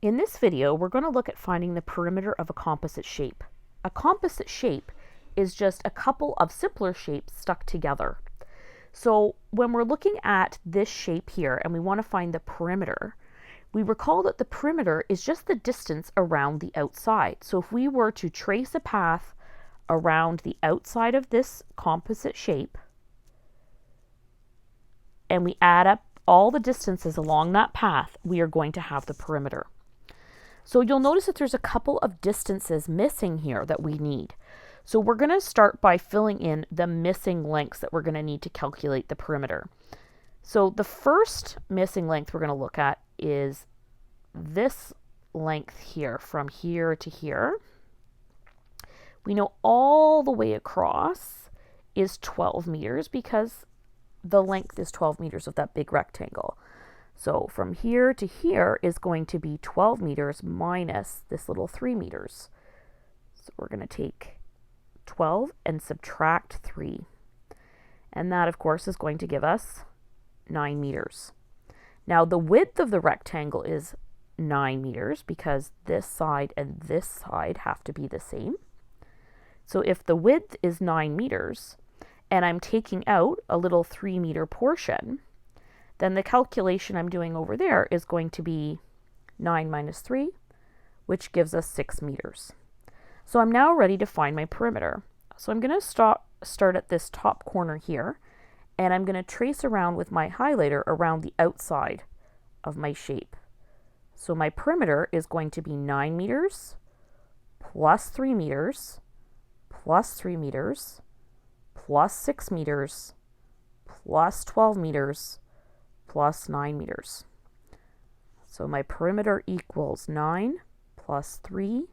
In this video, we're going to look at finding the perimeter of a composite shape. A composite shape is just a couple of simpler shapes stuck together. So when we're looking at this shape here and we want to find the perimeter, we recall that the perimeter is just the distance around the outside. So if we were to trace a path around the outside of this composite shape and we add up all the distances along that path, we are going to have the perimeter. So you'll notice that there's a couple of distances missing here that we need. So we're going to start by filling in the missing lengths that we're going to need to calculate the perimeter. So the first missing length we're going to look at is this length here, from here to here. We know all the way across is 12 meters because the length is 12 meters of that big rectangle. So from here to here is going to be 12 meters minus this little 3 meters. So we're going to take 12 and subtract 3. And that, of course, is going to give us 9 meters. Now, the width of the rectangle is 9 meters because this side and this side have to be the same. So if the width is 9 meters and I'm taking out a little 3 meter portion, then the calculation I'm doing over there is going to be 9 minus 3, which gives us 6 meters. So I'm now ready to find my perimeter. So I'm going to start at this top corner here, and I'm going to trace around with my highlighter around the outside of my shape. So my perimeter is going to be 9 meters plus 3 meters plus 3 meters plus 6 meters plus 12 meters plus 9 meters. So my perimeter equals 9 plus 3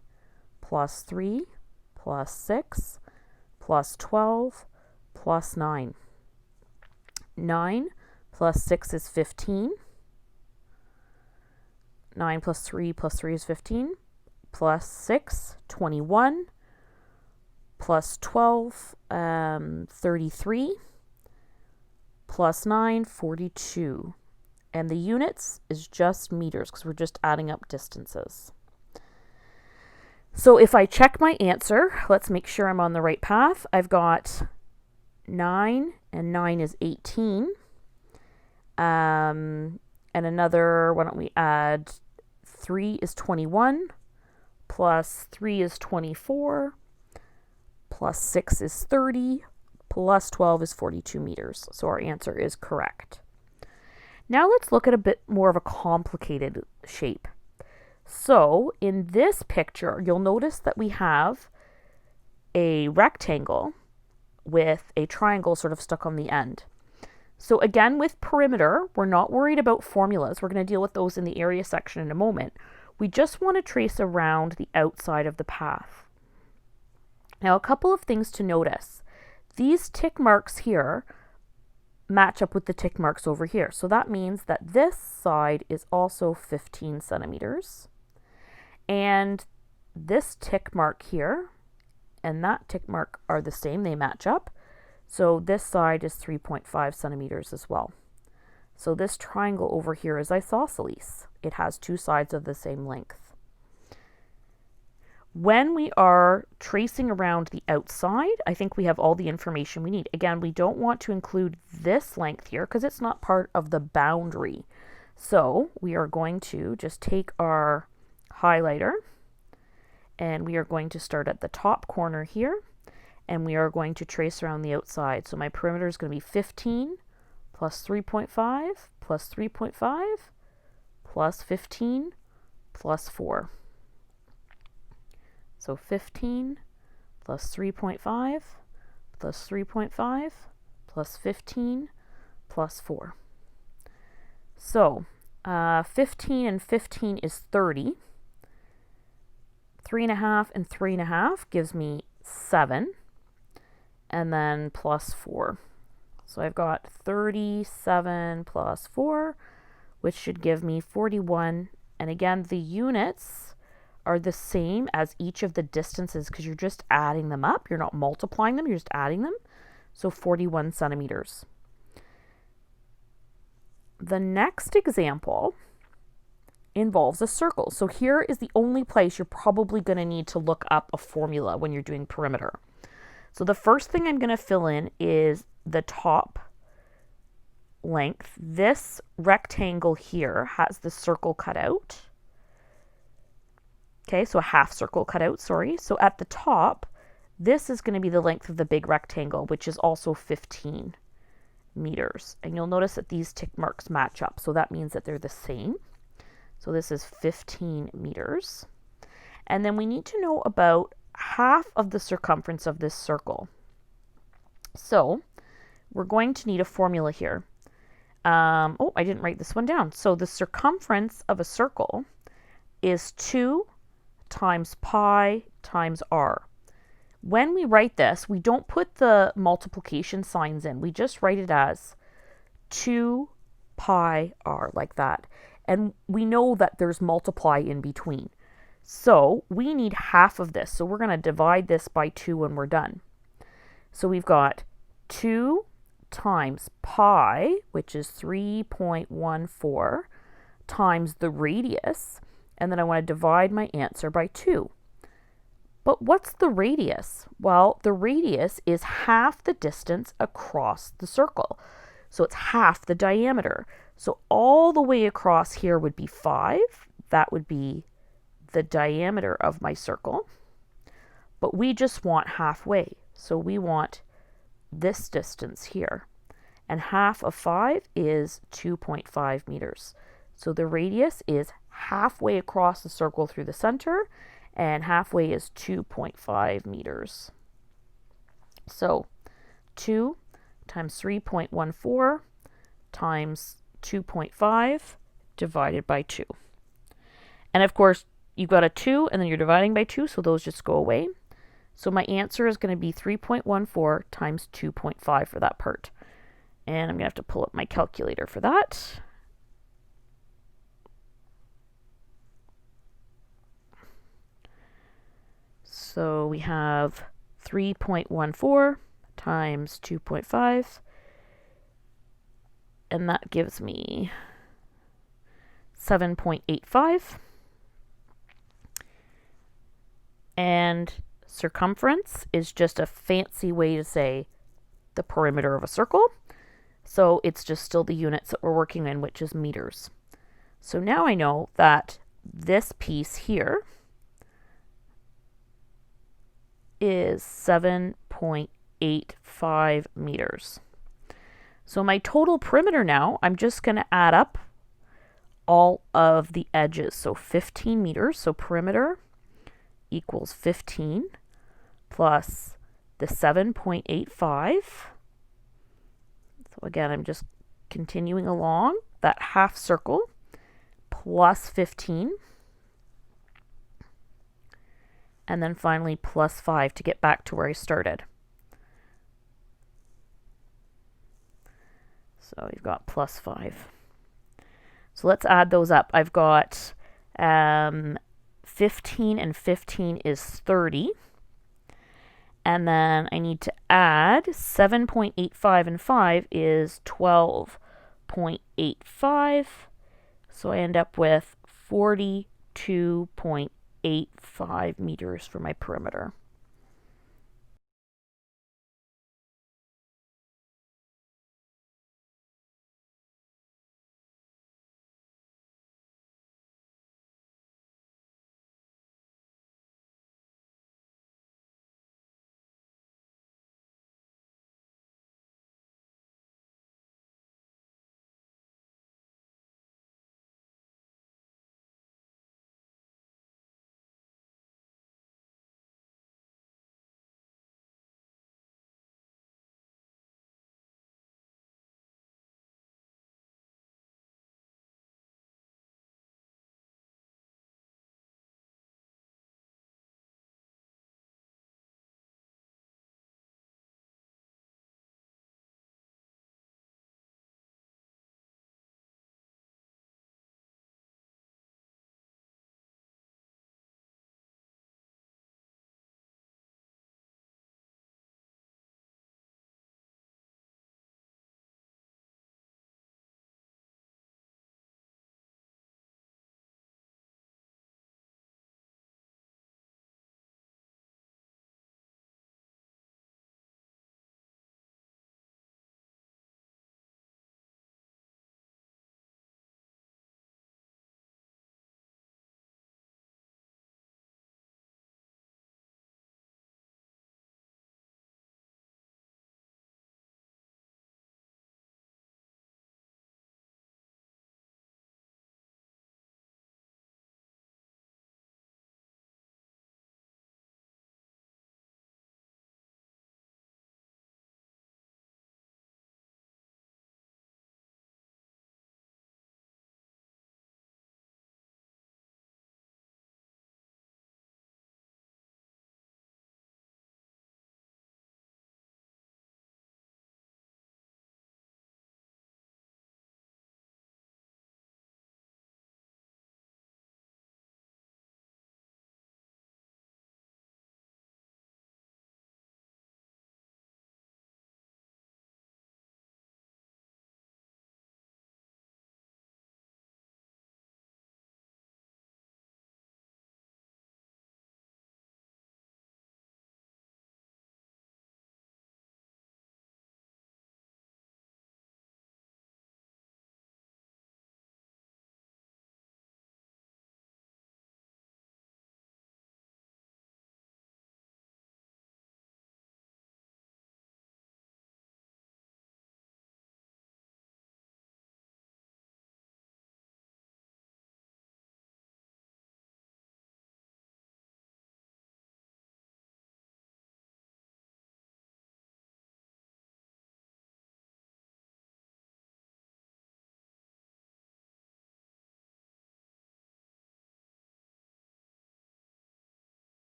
plus 3 plus 6 plus 12 plus 9. 9 plus 6 is 15. 9 plus 3 is 15. Plus 6, 21. Plus 12, 33. Plus 9, 42. And the units is just meters because we're just adding up distances. So if I check my answer, let's make sure I'm on the right path. I've got 9, and 9 is 18. And another, why don't we add 3 is 21, plus 3 is 24, plus 6 is 30, plus 12 is 42 meters. So our answer is correct. Now let's look at a bit more of a complicated shape. So in this picture, you'll notice that we have a rectangle with a triangle sort of stuck on the end. So again, with perimeter, we're not worried about formulas. We're going to deal with those in the area section in a moment. We just want to trace around the outside of the path. Now, a couple of things to notice. These tick marks here match up with the tick marks over here. So that means that this side is also 15 centimeters. And this tick mark here and that tick mark are the same. They match up. So this side is 3.5 centimeters as well. So this triangle over here is isosceles. It has two sides of the same length. When we are tracing around the outside, I think we have all the information we need. Again, we don't want to include this length here because it's not part of the boundary. So we are going to just take our highlighter and we are going to start at the top corner here and we are going to trace around the outside. So my perimeter is going to be 15 plus 3.5 plus 3.5 plus 15 plus 4. So 15 plus 3.5 plus 3.5 plus 15 plus 4. So 15 and 15 is 30. 3.5 and 3.5 gives me 7. And then plus 4. So I've got 37 plus 4, which should give me 41. And again, the units are the same as each of the distances because you're just adding them up. You're not multiplying them, you're just adding them. So 41 centimeters. The next example involves a circle. So here is the only place you're probably going to need to look up a formula when you're doing perimeter. So the first thing I'm going to fill in is the top length. This rectangle here has the circle cut out. Okay, so a half circle cut out, sorry. So at the top, this is going to be the length of the big rectangle, which is also 15 meters. And you'll notice that these tick marks match up, so that means that they're the same. So this is 15 meters. And then we need to know about half of the circumference of this circle. So we're going to need a formula here. Oh, I didn't write this one down. So the circumference of a circle is 2 times pi times r. When we write this, we don't put the multiplication signs in. We just write it as 2 pi r, like that. And we know that there's multiply in between. So we need half of this. So we're going to divide this by 2 when we're done. So we've got 2 times pi, which is 3.14, times the radius. And then I want to divide my answer by 2. But what's the radius? Well, the radius is half the distance across the circle. So it's half the diameter. So all the way across here would be 5. That would be the diameter of my circle. But we just want halfway. So we want this distance here. And half of 5 is 2.5 meters. So the radius is halfway across the circle through the center, and halfway is 2.5 meters. So 2 times 3.14 times 2.5 divided by 2. And of course, you've got a 2 and then you're dividing by 2, so those just go away. So my answer is going to be 3.14 times 2.5 for that part. And I'm going to have to pull up my calculator for that. So we have 3.14 times 2.5, and that gives me 7.85. And circumference is just a fancy way to say the perimeter of a circle. So it's just still the units that we're working in, which is meters. So now I know that this piece here is 7.85 meters. So my total perimeter now, I'm just going to add up all of the edges. So 15 meters, so perimeter equals 15 plus the 7.85. So again, I'm just continuing along that half circle plus 15. And then finally plus 5 to get back to where I started. So you've got plus 5. So let's add those up. I've got 15 and 15 is 30. And then I need to add 7.85 and 5 is 12.85. So I end up with 42.85 meters for my perimeter.